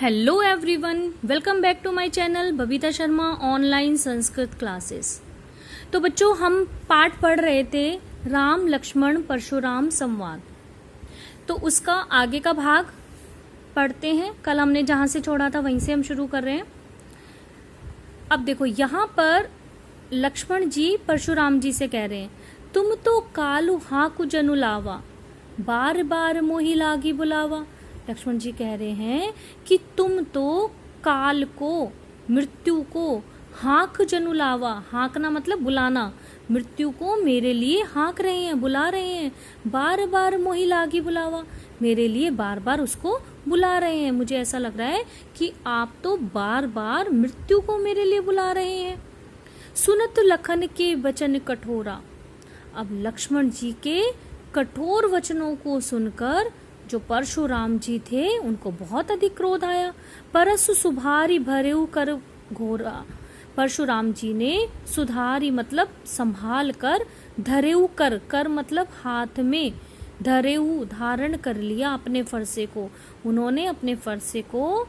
Hello everyone, welcome back to my channel Babita Sharma online Sanskrit classes. तो बच्चों, हम पाठ पढ़ रहे थे राम लक्ष्मण परशुराम संवाद। तो उसका आगे का भाग पढ़ते हैं। कल हमने जहां से छोड़ा था वहीं से हम शुरू कर रहे हैं। अब देखो, यहाँ पर लक्ष्मण जी परशुराम जी से कह रहे हैं, तुम तो कालू हाकु जनु लावा, बार बार मोही लागी बुलावा। लक्ष्मण जी कह रहे हैं कि तुम तो काल को, मृत्यु को हाँक जनु लावा, हाँकना मतलब बुलाना, मृत्यु को मेरे लिए हाँक रहे हैं, बुला रहे हैं। बार बार मोही लागी बुलावा, मेरे लिए बार बार उसको बुला रहे हैं। मुझे ऐसा लग रहा है कि आप तो बार बार मृत्यु को मेरे लिए बुला रहे हैं। सुनत लखन के वचन कठोरा। अब लक्ष्मण जी के कठोर वचनों को सुनकर जो परशुराम जी थे उनको बहुत अधिक क्रोध आया। परसु सुधारी भरेऊ कर घोरा। परशुराम जी ने सुधारी मतलब संभाल कर, धरेऊ कर मतलब हाथ में, धरेऊ धारण कर लिया अपने फरसे को। उन्होंने अपने फरसे को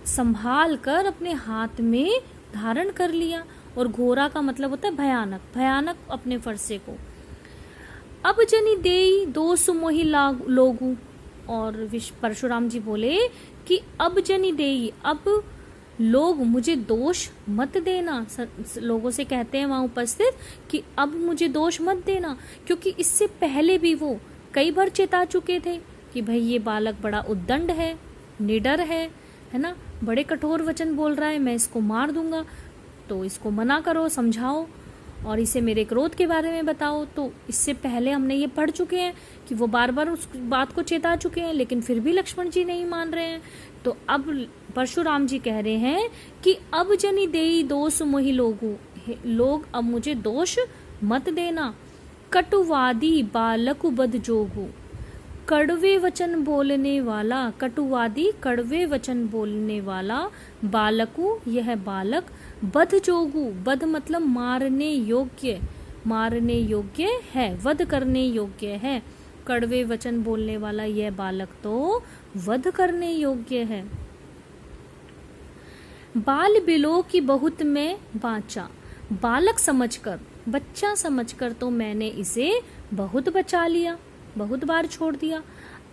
संभाल कर अपने हाथ में धारण कर लिया। और घोरा का मतलब होता है भयानक, भयानक अपने फरसे को। अब जनी देई दोष मोहि लोगू। और परशुराम जी बोले कि अब जनी देई, अब लोग मुझे दोष मत देना। लोगों से कहते हैं वहां उपस्थित कि अब मुझे दोष मत देना, क्योंकि इससे पहले भी वो कई बार चेता चुके थे कि भाई ये बालक बड़ा उद्दंड है, निडर है ना, बड़े कठोर वचन बोल रहा है, मैं इसको मार दूंगा, तो इसको मना करो, समझाओ और इसे मेरे क्रोध के बारे में बताओ। तो इससे पहले हमने ये पढ़ चुके हैं कि वो बार बार उस बात को चेता चुके हैं, लेकिन फिर भी लक्ष्मण जी नहीं मान रहे हैं। तो अब परशुराम जी कह रहे हैं कि अब जनी देई दोष मोहि लोगू, लोग अब मुझे दोष मत देना। कटुवादी बालकु बद जोगू। कड़वे वचन बोलने वाला, कटुवादी कड़वे वचन बोलने वाला, बालकु यह बालक, बध जोगु, बध मतलब मारने योग्य, मारने योग्य है, वध करने योग्य है। कड़वे वचन बोलने वाला यह बालक तो वध करने योग्य है। बाल बिलो की बहुत में बाचा। बालक समझकर, बच्चा समझकर तो मैंने इसे बहुत बचा लिया, बहुत बार छोड़ दिया।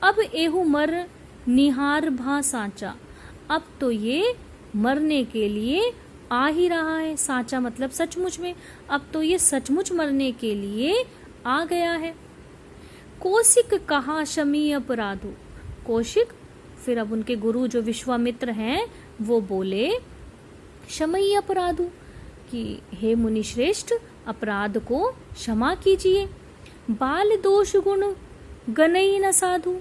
अब एहू मर निहार भा साचा। अब तो ये मरने के लिए आ ही रहा है। साचा मतलब सचमुच में, अब तो ये सचमुच मरने के लिए आ गया है। कौशिक कहा शमी अपराधु। कौशिक, फिर अब उनके गुरु जो विश्वामित्र हैं वो बोले शमई अपराधु, कि हे मुनि श्रेष्ठ, अपराध को क्षमा कीजिए। बाल दोष गुण गनई न साधु।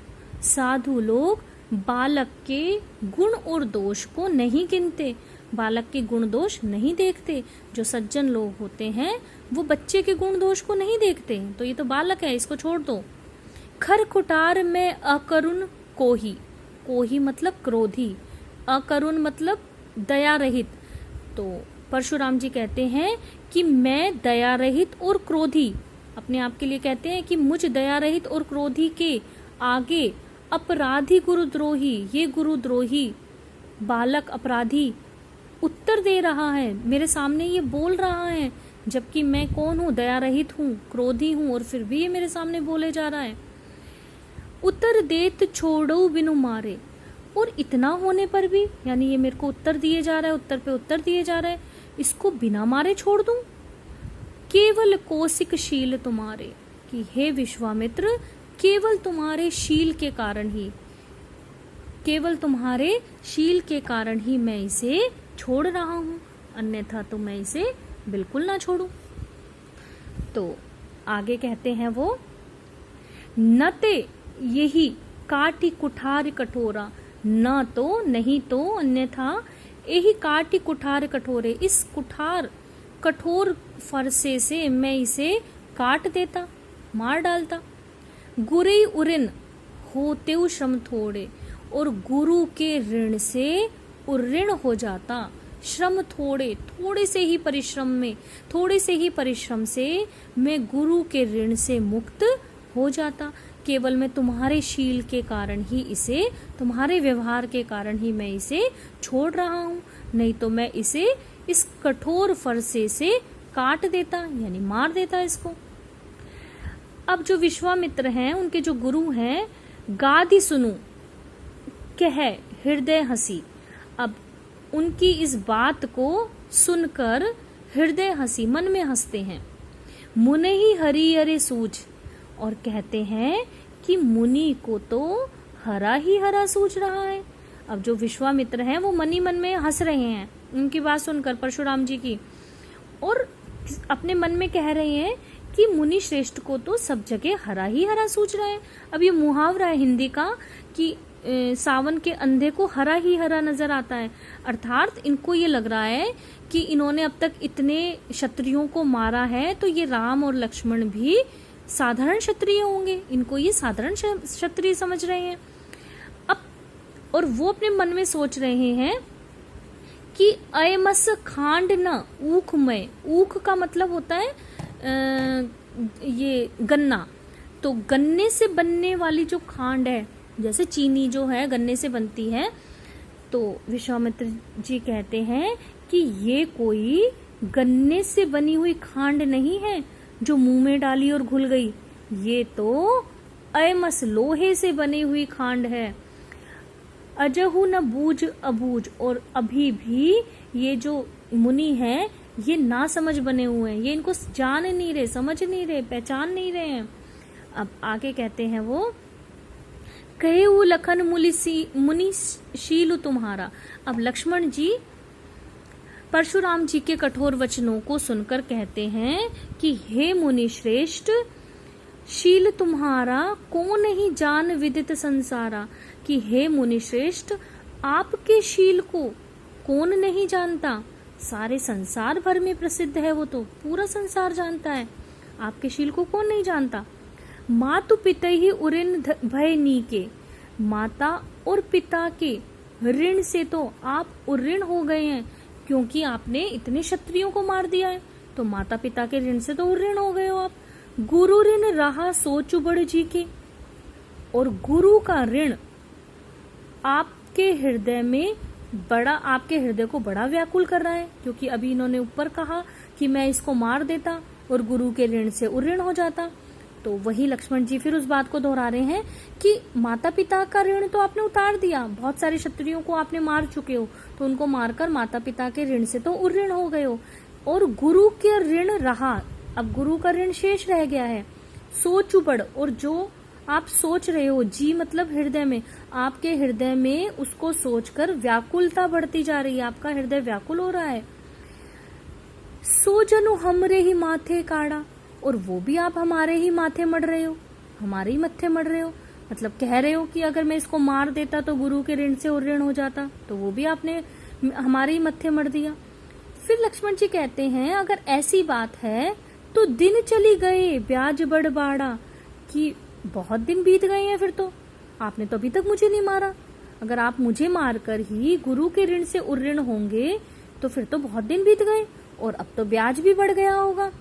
साधु लोग बालक के गुण और दोष को नहीं गिनते, बालक के गुण दोष नहीं देखते। जो सज्जन लोग होते हैं वो बच्चे के गुण दोष को नहीं देखते। तो ये तो बालक है, इसको छोड़ दो। खर कुटार में अकरुण कोही। कोही मतलब क्रोधी, अकरुण मतलब दया रहित। तो परशुराम जी कहते हैं कि मैं दया रहित और क्रोधी, अपने आप के लिए कहते हैं कि मुझ दया रहित और क्रोधी के आगे अपराधी गुरुद्रोही, ये गुरुद्रोही बालक अपराधी उत्तर दे रहा है, मेरे सामने ये बोल रहा है, जबकि मैं कौन हूँ, दया रहित हूँ, क्रोधी हूँ, और फिर भी ये मेरे सामने बोले जा रहा है। उत्तर देत छोड़ो बिनु मारे। और इतना होने पर भी, यानी ये मेरे को उत्तर दिए जा रहा है, उत्तर पे उत्तर दिए जा रहा है, इसको बिना मारे छोड़ दूं। केवल कौशिक शील तुम्हारे, कि हे विश्वामित्र, केवल तुम्हारे शील के कारण ही, केवल तुम्हारे शील के कारण ही मैं इसे छोड़ रहा हूं, अन्यथा तो मैं इसे बिल्कुल ना छोड़ूं। तो आगे कहते हैं वो, नते यही काटी कुठार कठोरा। न तो, नहीं तो, अन्यथा यही काटी कुठार कठोरे, इस कुठार कठोर फरसे से मैं इसे काट देता, मार डालता। गुरई उऋण होते श्रम थोड़े। और गुरु के ऋण से उऋण हो जाता, श्रम थोड़े, थोड़े से ही परिश्रम में, थोड़े से ही परिश्रम से मैं गुरु के ऋण से मुक्त हो जाता। केवल मैं तुम्हारे शील के कारण ही इसे, तुम्हारे व्यवहार के कारण ही मैं इसे छोड़ रहा हूं, नहीं तो मैं इसे इस कठोर फरसे से काट देता, यानी मार देता इसको। अब जो विश्वामित्र हैं, उनके जो गुरु हैं, गादि सुनु कह हृदय हंसी। अब उनकी इस बात को सुनकर हृदय हंसी, मन में हंसते हैं। मुने ही हरि हरे सूझ, और कहते हैं कि मुनि को तो हरा ही हरा सूझ रहा है। अब जो विश्वामित्र हैं वो मन ही मन में हंस रहे हैं उनकी बात सुनकर, परशुराम जी की, और अपने मन में कह रहे हैं कि मुनि श्रेष्ठ को तो सब जगह हरा ही हरा सूझ रहा है। अब ये मुहावरा है हिंदी का कि सावन के अंधे को हरा ही हरा नजर आता है, अर्थात इनको ये लग रहा है कि इन्होंने अब तक इतने क्षत्रियों को मारा है, तो ये राम और लक्ष्मण भी साधारण क्षत्रिय होंगे, इनको ये साधारण क्षत्रिय समझ रहे हैं। अब और वो अपने मन में सोच रहे हैं कि अयमस खांड न ऊख में, ऊख का मतलब होता है ये गन्ना, तो गन्ने से बनने वाली जो खांड है, जैसे चीनी जो है गन्ने से बनती है, तो विश्वामित्र जी कहते हैं कि ये कोई गन्ने से बनी हुई खांड नहीं है जो मुंह में डाली और घुल गई, ये तो अयमस लोहे से बनी हुई खांड है। अजहु न बूझ अबूझ, और अभी भी ये जो मुनि हैं ये ना समझ बने हुए हैं, ये इनको जान नहीं रहे, समझ नहीं रहे, पहचान नहीं रहे हैं। अब आगे कहते हैं वो, कहे वो लखन मुनि शील तुम्हारा। अब लक्ष्मण जी परशुराम जी के कठोर वचनों को सुनकर कहते हैं कि हे मुनि श्रेष्ठ, शील तुम्हारा को नहीं जान विदित संसारा, कि हे मुनि श्रेष्ठ, आपके शील को कौन नहीं जानता, सारे संसार भर में प्रसिद्ध है, वो तो पूरा संसार जानता है, आपके शील को कौन नहीं जानता। मातु पिता ही उऋण भय नीके, माता और पिता के ऋण से तो आप उऋण हो गए हैं, क्योंकि आपने इतने क्षत्रियों को मार दिया है, तो माता पिता के ऋण से तो उऋण हो गए हो आप। गुरु ऋण रहा सोच बड़ जी के, और गुरु का ऋण आपके हृदय में बड़ा, आपके हृदय को बड़ा व्याकुल कर रहा है, क्योंकि अभी इन्होंने ऊपर कहा कि मैं इसको मार देता और गुरु के ऋण से उऋण हो जाता, तो वही लक्ष्मण जी फिर उस बात को दोहरा रहे हैं कि माता पिता का ऋण तो आपने उतार दिया, बहुत सारे क्षत्रियों को आपने मार चुके हो, तो उनको मारकर माता पिता के ऋण से तो उऋण हो गए हो, और गुरु के ऋण रहा, अब गुरु का ऋण शेष रह गया है। सोच बढ़, और जो आप सोच रहे हो, जी मतलब हृदय में, आपके हृदय में उसको सोचकर व्याकुलता बढ़ती जा रही है, आपका हृदय व्याकुल हो रहा है। सो जनु हमरे ही माथे काड़ा, और वो भी आप हमारे ही माथे मड़ रहे हो, हमारे ही मत्थे मड़ रहे हो, मतलब कह रहे हो कि अगर मैं इसको मार देता तो गुरु के ऋण से उऋण हो जाता, तो वो भी आपने हमारे ही मत्थे मड़ दिया। फिर लक्ष्मण जी कहते हैं, अगर ऐसी बात है तो दिन चली गए ब्याज बढ़ बाड़ा, कि बहुत दिन बीत गए हैं, फिर तो आपने तो अभी तक मुझे नहीं मारा, अगर आप मुझे मारकर ही गुरु के ऋण से उऋण होंगे तो फिर तो बहुत दिन बीत गए, और अब तो ब्याज भी बढ़ गया होगा।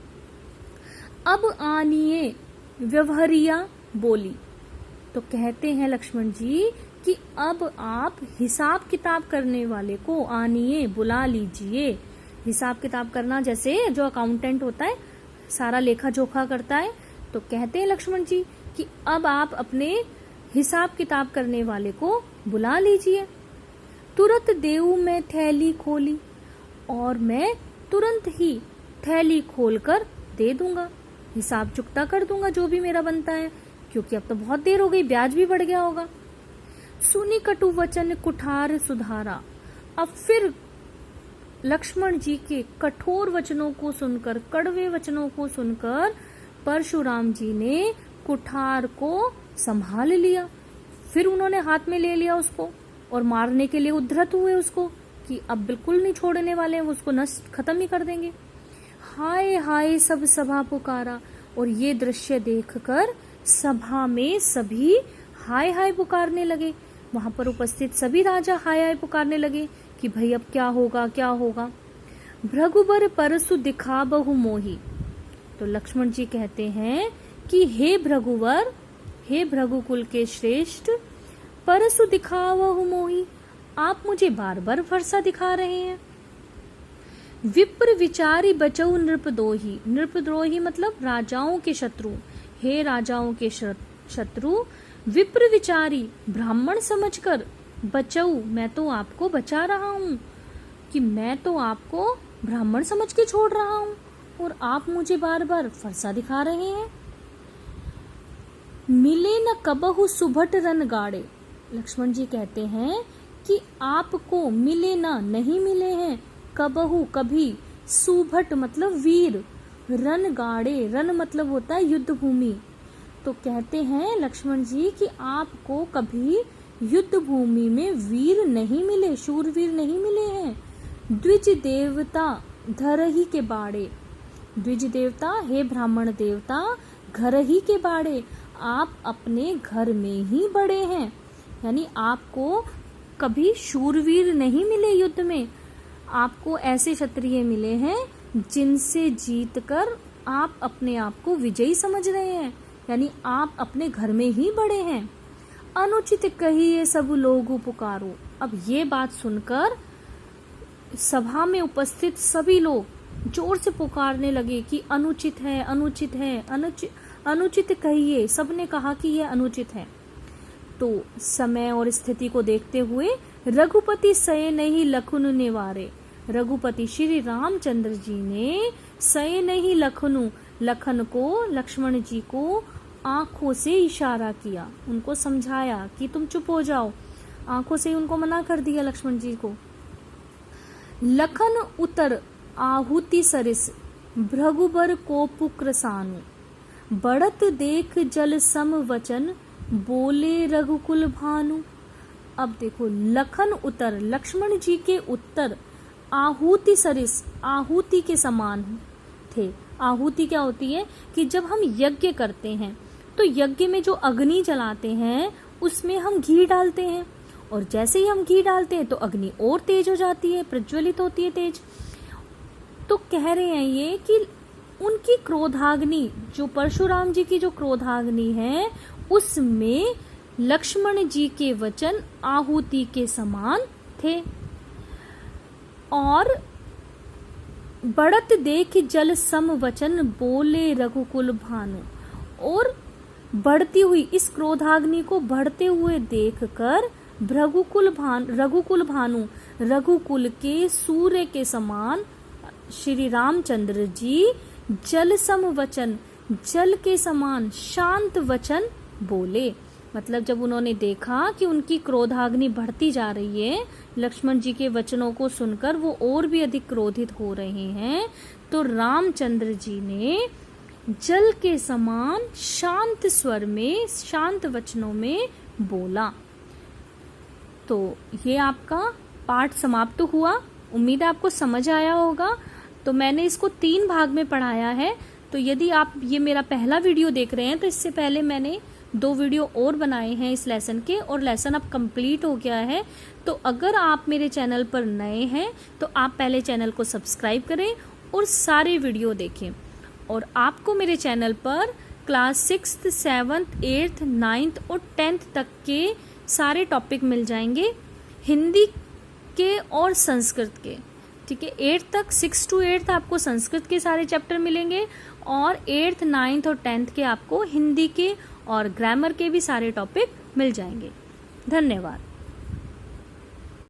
अब आनिए व्यवहारिया बोली, तो कहते हैं लक्ष्मण जी कि अब आप हिसाब किताब करने वाले को आनिए, बुला लीजिए। हिसाब किताब करना, जैसे जो अकाउंटेंट होता है सारा लेखा जोखा करता है, तो कहते हैं लक्ष्मण जी कि अब आप अपने हिसाब किताब करने वाले को बुला लीजिए। तुरंत देऊ मैं थैली खोली, और मैं तुरंत ही थैली खोलकर दे दूंगा, हिसाब चुकता कर दूंगा जो भी मेरा बनता है, क्योंकि अब तो बहुत देर हो गई, ब्याज भी बढ़ गया होगा। सुनी कटु वचन कुठार सुधारा। अब फिर लक्ष्मण जी के कठोर वचनों को सुनकर, कड़वे वचनों को सुनकर परशुराम जी ने कुठार को संभाल लिया, फिर उन्होंने हाथ में ले लिया उसको और मारने के लिए उद्धत हुए उसको, कि अब बिल्कुल नहीं छोड़ने वाले हैं, वो उसको नष्ट खत्म ही कर देंगे। हाय हाय सब सभा पुकारा, और ये दृश्य देखकर सभा में सभी हाय हाय पुकारने लगे, वहां पर उपस्थित सभी राजा हाय हाय पुकारने लगे कि भाई अब क्या होगा क्या होगा। भृगुबर परसु दिखा बहु मोही, तो लक्ष्मण जी कहते हैं कि हे भृगुवर, हे भृगुकुल के श्रेष्ठ, परसु दिखावहु मोहि, आप मुझे बार बार वर्षा दिखा रहे हैं। विप्र विचारी बचऊ नृपद्रोही, नृपद्रोही मतलब राजाओं के शत्रु, हे राजाओं के शत्रु, विप्र विचारी ब्राह्मण समझकर, बचऊ मैं तो आपको बचा रहा हूँ, कि मैं तो आपको ब्राह्मण समझ के छोड़ रहा हूँ और आप मुझे बार बार फरसा दिखा रहे हैं। मिले न कबहु सुभट रन गाड़े, लक्ष्मण जी कहते हैं कि आपको मिले ना, नहीं मिले हैं, कबहु कभी, सुभट मतलब वीर, रन गाड़े, रन मतलब होता है युद्ध भूमि। तो कहते हैं लक्ष्मण जी कि आपको कभी युद्ध भूमि में वीर नहीं मिले, शूरवीर नहीं मिले हैं। द्विज देवता धरही के बाड़े, द्विज देवता हे ब्राह्मण देवता, घर ही के बाड़े, आप अपने घर में ही बड़े हैं, यानी आपको कभी शूरवीर नहीं मिले युद्ध में, आपको ऐसे क्षत्रिय मिले हैं जिनसे जीतकर आप अपने आप को विजयी समझ रहे हैं, यानी आप अपने घर में ही बड़े हैं। अनुचित कहिए सब लोग पुकारो, अब ये बात सुनकर सभा में उपस्थित सभी लोग जोर से पुकारने लगे कि अनुचित है, अनुचित है, अनुचित कहिए, सबने कहा कि यह अनुचित है। तो समय और स्थिति को देखते हुए रघुपति सये नहीं लखन निवारे, रघुपति श्री रामचंद्र जी ने सये नहीं लखन को, लक्ष्मण जी को आंखों से इशारा किया, उनको समझाया कि तुम चुप हो जाओ, आंखों से उनको मना कर दिया लक्ष्मण जी को। लखन उतर आहुति सरिस, भृगुबर को पुक्रसानु, बढ़त देख जल सम वचन, बोले रघुकुल भानु। अब देखो, लखन उतर, लक्ष्मण जी के उत्तर आहुति सरिस, आहुति के समान थे। आहुति क्या होती है कि जब हम यज्ञ करते हैं तो यज्ञ में जो अग्नि जलाते हैं उसमें हम घी डालते हैं, और जैसे ही हम घी डालते हैं तो अग्नि और तेज हो जाती है, प्रज्वलित होती है तेज। तो कह रहे हैं ये कि उनकी क्रोधाग्नि, जो परशुराम जी की जो क्रोधाग्नि है, उसमें लक्ष्मण जी के वचन आहुति के समान थे। और बढ़त देख जल सम वचन, बोले रघुकुल भानु, और बढ़ती हुई इस क्रोधाग्नि को बढ़ते हुए देखकर रघुकुल भानु, रघुकुल के सूर्य के समान श्री रामचंद्र जी जल सम वचन, जल के समान शांत वचन बोले। मतलब जब उन्होंने देखा कि उनकी क्रोधाग्नि बढ़ती जा रही है, लक्ष्मण जी के वचनों को सुनकर वो और भी अधिक क्रोधित हो रहे हैं, तो रामचंद्र जी ने जल के समान शांत स्वर में, शांत वचनों में बोला। तो ये आपका पाठ समाप्त हुआ। उम्मीद है आपको समझ आया होगा। तो मैंने इसको 3 भाग में पढ़ाया है। तो यदि आप ये मेरा पहला वीडियो देख रहे हैं तो इससे पहले मैंने 2 वीडियो और बनाए हैं इस लेसन के, और लेसन अब कंप्लीट हो गया है। तो अगर आप मेरे चैनल पर नए हैं तो आप पहले चैनल को सब्सक्राइब करें और सारे वीडियो देखें। और आपको मेरे चैनल पर class 6th, 7th, 8th, 9th और 10th तक के सारे टॉपिक मिल जाएंगे, हिंदी के और संस्कृत के। ठीक है, 8th तक, 6 to 8th आपको संस्कृत के सारे चैप्टर मिलेंगे, और 8th, 9th और 10th के आपको हिंदी के और ग्रामर के भी सारे टॉपिक मिल जाएंगे। धन्यवाद।